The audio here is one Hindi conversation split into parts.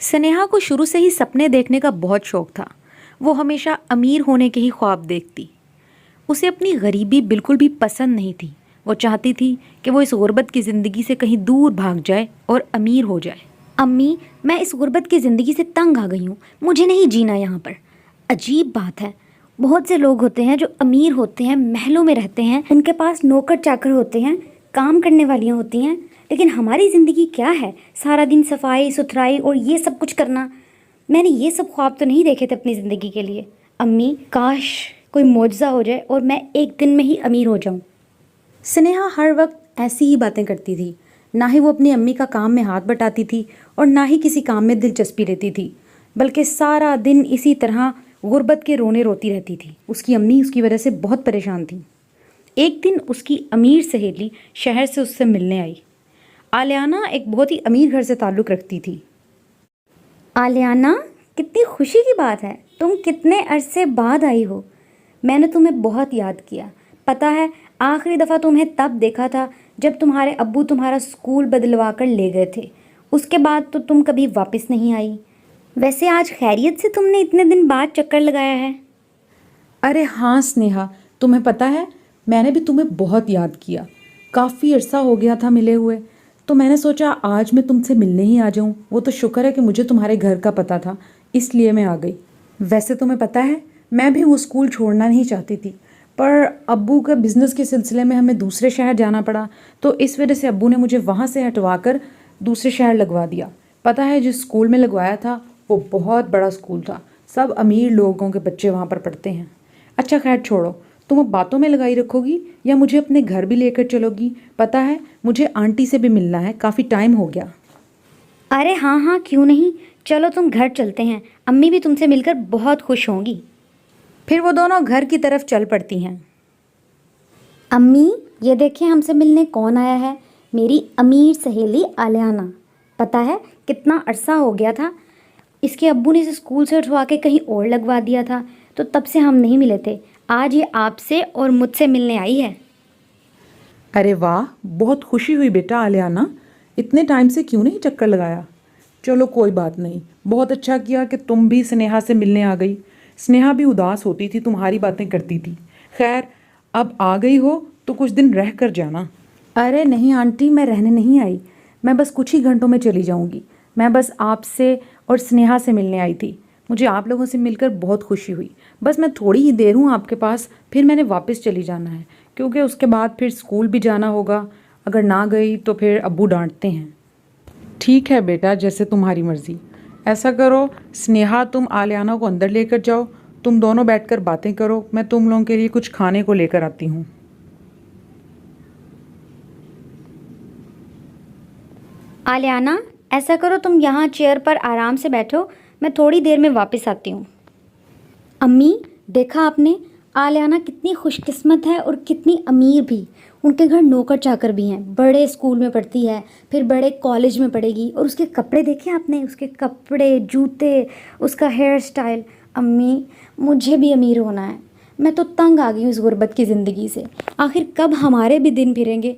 स्नेहा को शुरू से ही सपने देखने का बहुत शौक था। वो हमेशा अमीर होने के ही ख्वाब देखती। उसे अपनी गरीबी बिल्कुल भी पसंद नहीं थी। वो चाहती थी कि वो इस गुर्बत की ज़िंदगी से कहीं दूर भाग जाए और अमीर हो जाए। अम्मी, मैं इस गुर्बत की ज़िंदगी से तंग आ गई हूँ। मुझे नहीं जीना यहाँ पर। अजीब बात है, बहुत से लोग होते हैं जो अमीर होते हैं, महलों में रहते हैं, उनके पास नौकर चाकर होते हैं, काम करने वालियाँ होती हैं, लेकिन हमारी ज़िंदगी क्या है? सारा दिन सफाई सुथराई और ये सब कुछ करना। मैंने ये सब ख्वाब तो नहीं देखे थे अपनी ज़िंदगी के लिए। अम्मी, काश कोई मौजज़ा हो जाए और मैं एक दिन में ही अमीर हो जाऊँ। स्नेहा हर वक्त ऐसी ही बातें करती थी। ना ही वो अपनी अम्मी का काम में हाथ बटाती थी और ना ही किसी काम में दिलचस्पी लेती थी, बल्कि सारा दिन इसी तरह गुर्बत के रोने रोती रहती थी। उसकी अम्मी उसकी वजह से बहुत परेशान थी। एक दिन उसकी अमीर सहेली शहर से उससे मिलने आई। आलियाना एक बहुत ही अमीर घर से ताल्लुक़ रखती थी। आलियाना, कितनी खुशी की बात है, तुम कितने अरसे बाद आई हो। मैंने तुम्हें बहुत याद किया। पता है, आखिरी दफ़ा तुम्हें तब देखा था जब तुम्हारे अब्बू तुम्हारा स्कूल बदलवा कर ले गए थे। उसके बाद तो तुम कभी वापस नहीं आई। वैसे आज खैरियत से तुमने इतने दिन बाद चक्कर लगाया है? अरे हाँ स्नेहा, तुम्हें पता है मैंने भी तुम्हें बहुत याद किया। काफ़ी अरसा हो गया था मिले हुए, तो मैंने सोचा आज मैं तुमसे मिलने ही आ जाऊं। वो तो शुक्र है कि मुझे तुम्हारे घर का पता था, इसलिए मैं आ गई। वैसे तुम्हें पता है मैं भी वो स्कूल छोड़ना नहीं चाहती थी, पर अब्बू के बिज़नेस के सिलसिले में हमें दूसरे शहर जाना पड़ा, तो इस वजह से अब्बू ने मुझे वहाँ से हटवा कर दूसरे शहर लगवा दिया। पता है जिस स्कूल में लगवाया था वो बहुत बड़ा स्कूल था, सब अमीर लोगों के बच्चे वहाँ पर पढ़ते हैं। अच्छा खैर छोड़ो, तुम अब बातों में लगाई रखोगी या मुझे अपने घर भी लेकर चलोगी? पता है मुझे आंटी से भी मिलना है, काफ़ी टाइम हो गया। अरे हाँ हाँ, क्यों नहीं, चलो तुम घर चलते हैं। अम्मी भी तुमसे मिलकर बहुत खुश होंगी। फिर वो दोनों घर की तरफ चल पड़ती हैं। अम्मी, ये देखिए हमसे मिलने कौन आया है। मेरी अमीर सहेली आलियाना। पता है कितना अरसा हो गया था, इसके अब्बू ने इसे स्कूल से उठवा के कहीं और लगवा दिया था, तो तब से हम नहीं मिले थे। आज ये आपसे और मुझसे मिलने आई है। अरे वाह, बहुत खुशी हुई बेटा आलियाना। इतने टाइम से क्यों नहीं चक्कर लगाया? चलो कोई बात नहीं, बहुत अच्छा किया कि तुम भी स्नेहा से मिलने आ गई। स्नेहा भी उदास होती थी, तुम्हारी बातें करती थी। खैर अब आ गई हो तो कुछ दिन रह कर जाना। अरे नहीं आंटी, मैं रहने नहीं आई, मैं बस कुछ ही घंटों में चली जाऊंगी। मैं बस आपसे और स्नेहा से मिलने आई थी। मुझे आप लोगों से मिलकर बहुत खुशी हुई। बस मैं थोड़ी ही देर हूँ आपके पास, फिर मैंने वापस चली जाना है, क्योंकि उसके बाद फिर स्कूल भी जाना होगा। अगर ना गई तो फिर अब्बू डांटते हैं। ठीक है बेटा, जैसे तुम्हारी मर्ज़ी। ऐसा करो स्नेहा, तुम आलियाना को अंदर लेकर जाओ, तुम दोनों बैठकर बातें करो, मैं तुम लोगों के लिए कुछ खाने को लेकर आती हूँ। आलियाना, ऐसा करो तुम यहाँ चेयर पर आराम से बैठो, मैं थोड़ी देर में वापस आती हूँ। अम्मी, देखा आपने, आलियाना कितनी खुशकिस्मत है और कितनी अमीर भी। उनके घर नौकर चाकर भी हैं, बड़े स्कूल में पढ़ती है, फिर बड़े कॉलेज में पढ़ेगी। और उसके कपड़े देखे आपने, उसके कपड़े, जूते, उसका हेयर स्टाइल। अम्मी, मुझे भी अमीर होना है। मैं तो तंग आ गई हूँ इस गुर्बत की ज़िंदगी से। आखिर कब हमारे भी दिन फिरेंगे?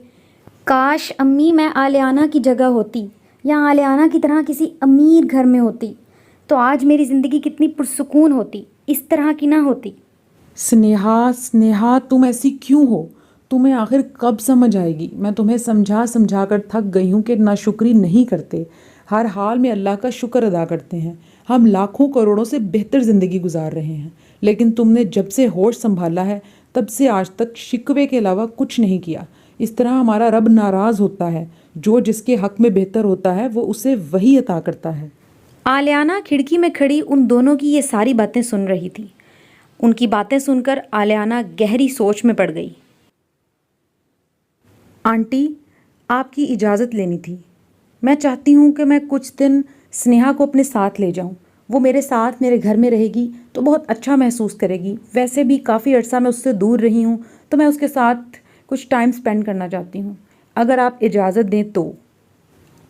काश अम्मी मैं आलियाना की जगह होती या आलियाना की तरह किसी अमीर घर में होती, तो आज मेरी ज़िंदगी कितनी पुरसुकून होती, इस तरह की ना होती। स्नेहा स्नेहा, तुम ऐसी क्यों हो? तुम्हें आखिर कब समझ आएगी? मैं तुम्हें समझा समझा कर थक गई हूँ कि नाशुक्री नहीं करते, हर हाल में अल्लाह का शुक्र अदा करते हैं। हम लाखों करोड़ों से बेहतर ज़िंदगी गुजार रहे हैं, लेकिन तुमने जब से होश संभाला है तब से आज तक शिकवे के अलावा कुछ नहीं किया। इस तरह हमारा रब नाराज़ होता है, जो जिसके हक में बेहतर होता है वो उसे वही अता करता है। आलियाना खिड़की में खड़ी उन दोनों की ये सारी बातें सुन रही थी। उनकी बातें सुनकर आलियाना गहरी सोच में पड़ गई। आंटी, आपकी इजाज़त लेनी थी। मैं चाहती हूँ कि मैं कुछ दिन स्नेहा को अपने साथ ले जाऊँ। वो मेरे साथ मेरे घर में रहेगी तो बहुत अच्छा महसूस करेगी। वैसे भी काफ़ी अर्सा मैं उससे दूर रही हूँ, तो मैं उसके साथ कुछ टाइम स्पेंड करना चाहती हूँ, अगर आप इजाज़त दें तो।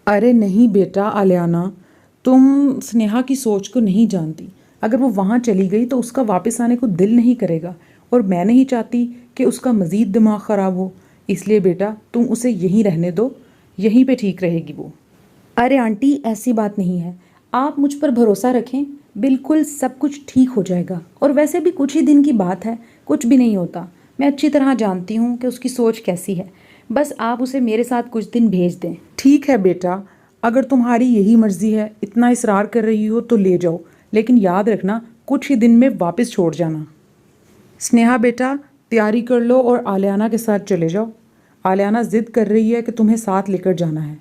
अरे नहीं बेटा आलियाना, तुम स्नेहा की सोच को नहीं जानती। अगर वो वहाँ चली गई तो उसका वापस आने को दिल नहीं करेगा, और मैं नहीं चाहती कि उसका मज़ीद दिमाग ख़राब हो। इसलिए बेटा तुम उसे यहीं रहने दो, यहीं पे ठीक रहेगी वो। अरे आंटी, ऐसी बात नहीं है, आप मुझ पर भरोसा रखें, बिल्कुल सब कुछ ठीक हो जाएगा। और वैसे भी कुछ ही दिन की बात है, कुछ भी नहीं होता। मैं अच्छी तरह जानती हूँ कि उसकी सोच कैसी है। बस आप उसे मेरे साथ कुछ दिन भेज दें। ठीक है बेटा, अगर तुम्हारी यही मर्जी है, इतना इसरार कर रही हो तो ले जाओ, लेकिन याद रखना कुछ ही दिन में वापस छोड़ जाना। स्नेहा बेटा, तैयारी कर लो और आलियाना के साथ चले जाओ। आलियाना ज़िद कर रही है कि तुम्हें साथ लेकर जाना है,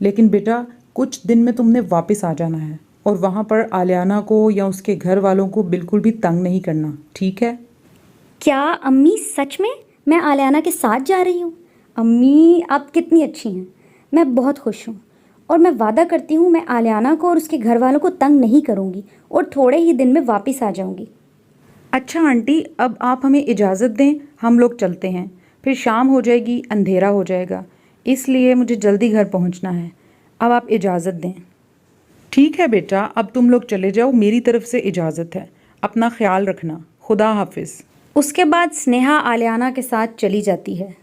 लेकिन बेटा कुछ दिन में तुमने वापस आ जाना है और वहाँ पर आलियाना को या उसके घर वालों को बिल्कुल भी तंग नहीं करना, ठीक है? क्या अम्मी, सच में मैं आलियाना के साथ जा रही हूँ? अम्मी आप कितनी अच्छी हैं, मैं बहुत खुश हूँ और मैं वादा करती हूँ मैं आलियाना को और उसके घर वालों को तंग नहीं करूँगी और थोड़े ही दिन में वापस आ जाऊँगी। अच्छा आंटी, अब आप हमें इजाज़त दें, हम लोग चलते हैं। फिर शाम हो जाएगी, अंधेरा हो जाएगा, इसलिए मुझे जल्दी घर पहुंचना है। अब आप इजाज़त दें। ठीक है बेटा, अब तुम लोग चले जाओ, मेरी तरफ से इजाज़त है। अपना ख्याल रखना। खुदा हाफिज़। उसके बाद स्नेहा आलियाना के साथ चली जाती है।